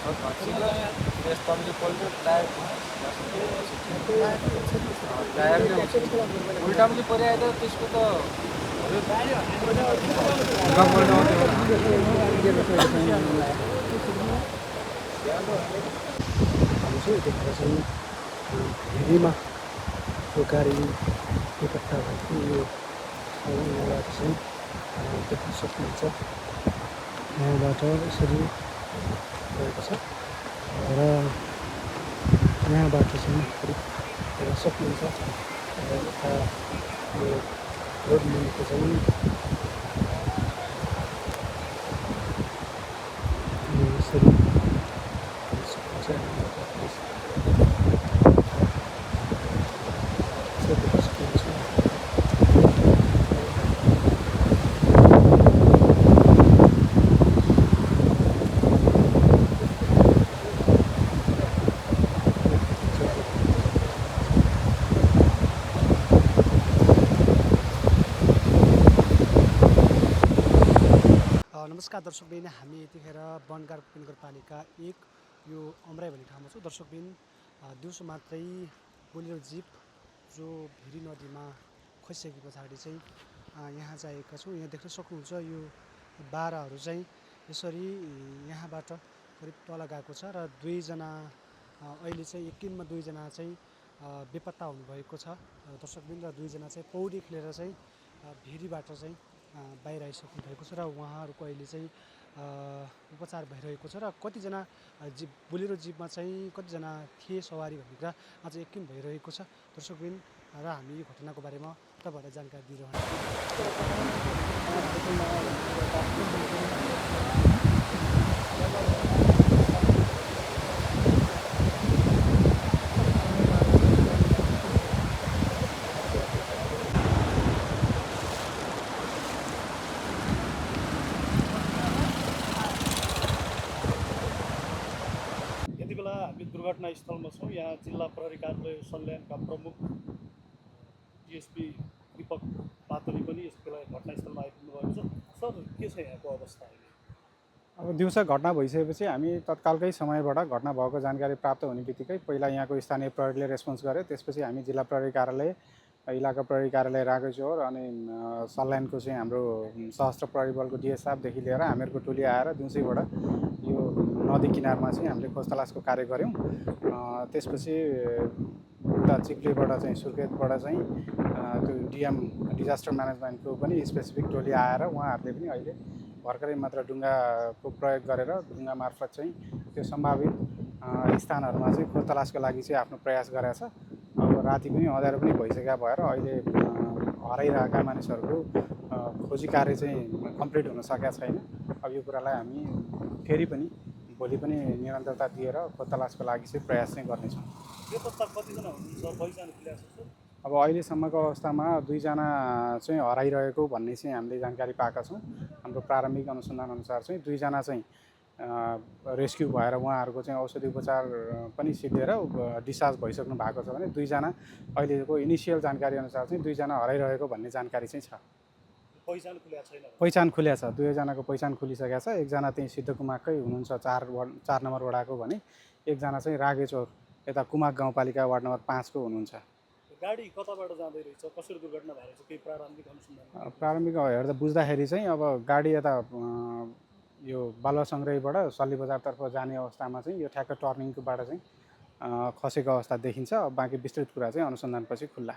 तपाईँले पहिलो टायर उल्टा पनि परिआयो त त्यसको त भेरीमा यो गाडी बेपत्ता भएको यो चाहिँ देख्न सक्नुहुन्छ। यहाँबाट यसरी गएको छ र यहाँबाट चाहिँ हेर्न सक्नुहुन्छ यता यो रोड मुनिको चाहिँ यसरी हेर्न सक्नुहुन्छ। नमस्कार दर्शकबिन, हामी यतिखेर बनगारपोखरी नगरपालिका 1 यो अमराई भन्ने ठाउँमा छु। दर्शकबिन, दिउँसो मात्रै बोलेरो जिप जो भेरी नदीमा खसिसके पछाडि चाहिँ यहाँ जाएका छौँ। यहाँ देख्न सक्नुहुन्छ यो बाराहरू चाहिँ यसरी यहाँबाट करिब तल गएको छ र दुईजना अहिले चाहिँ एकैमा दुईजना चाहिँ बेपत्ता हुनुभएको छ दर्शकबिन, र दुईजना चाहिँ पौडी खेलेर चाहिँ भेरीबाट चाहिँ बाहिर आइसक्नु भएको छ र उहाँहरूको अहिले चाहिँ उपचार भइरहेको छ। र कतिजना जिप बोलेरो जिपमा चाहिँ कतिजना थिए सवारी भन्ने कुरा आज यकिन भइरहेको छ दर्शकबिन, र हामी यो घटनाको बारेमा तपाईँहरूलाई जानकारी दिइरहन्छौँ। हामी दुर्घटना स्थलमा छौँ। यहाँ जिल्ला प्रहरी कार्यालय सल्यानका प्रमुख डिएसपी दीपक पातली पनि यस बेला घटनास्थलमा आइपुग्नु भएको छ। सर, के छ यहाँको अवस्था अहिले? अब दिउँसो घटना भइसकेपछि हामी तत्कालकै समयबाट घटना भएको जानकारी प्राप्त हुने बित्तिकै पहिला यहाँको स्थानीय प्रहरीले रेस्पोन्स गर्यो। त्यसपछि हामी जिल्ला प्रहरी कार्यालय, इलाका प्रहरी कार्यालय रागेचौर अनि सल्यानको चाहिँ हाम्रो सशस्त्र प्रहरी बलको डिएस साहबदेखि लिएर हामीहरूको टोली आएर दिउँसैबाट यो नदी किनारमा चाहिँ हामीले खोजतलासको कार्य गऱ्यौँ। त्यसपछि उता चिप्लेबाट चाहिँ सुर्खेतबाट चाहिँ त्यो डिएम डिजास्टर म्यानेजमेन्टको पनि स्पेसिफिक टोली आएर उहाँहरूले पनि अहिले भर्खरै मात्र डुङ्गाको प्रयोग गरेर ढुङ्गा मार्फत चाहिँ त्यो सम्भावित स्थानहरूमा चाहिँ खोजतलासको लागि चाहिँ आफ्नो प्रयास गरेको छ। अब राति पनि अँध्यारो पनि भइसकेका भएर अहिले हराइरहेका मानिसहरूको खोजी कार्य चाहिँ कम्प्लिट हुन सकेका छैन। अब यो कुरालाई हामी फेरि पनि भोलि पनि निरन्तरता दिएर खोजतलासको लागि चाहिँ प्रयास चाहिँ गर्नेछौँ। अब अहिलेसम्मको अवस्थामा दुईजना चाहिँ हराइरहेको भन्ने चाहिँ हामीले जानकारी पाएका छौँ। हाम्रो प्रारम्भिक अनुसन्धान अनुसार चाहिँ दुईजना चाहिँ रेस्क्यु भएर उहाँहरूको चाहिँ औषधि उपचार पनि सिद्धिएर डिस्चार्ज भइसक्नु भएको छ भने दुईजना अहिलेको इनिसियल जानकारी अनुसार चाहिँ दुईजना हराइरहेको भन्ने जानकारी चाहिँ छ। पहिचान खुल्या छ, दुवैजनाको पहिचान खुलिसकेको छ। एकजना चाहिँ सिद्धकुमाककै हुनुहुन्छ 4 नम्बर वडाको भने एकजना चाहिँ रागेचौर यता कुमाक गाउँपालिका वार्ड नम्बर 5 को हुनुहुन्छ। गाडी कताबाट जाँदै रहेछ, कसरी दुर्घटना भएको छ, केही प्रारम्भिक अनुसन्धान? प्रारम्भिक हेर्दा बुझ्दाखेरि चाहिँ अब गाडी यता यो बालुवा सङ्ग्रहीबाट सल्ली बजारतर्फ जाने अवस्थामा चाहिँ यो ठ्याक्क टर्निङकोबाट चाहिँ खसेको अवस्था देखिन्छ। बाँकी विस्तृत कुरा चाहिँ अनुसन्धानपछि खुल्ला।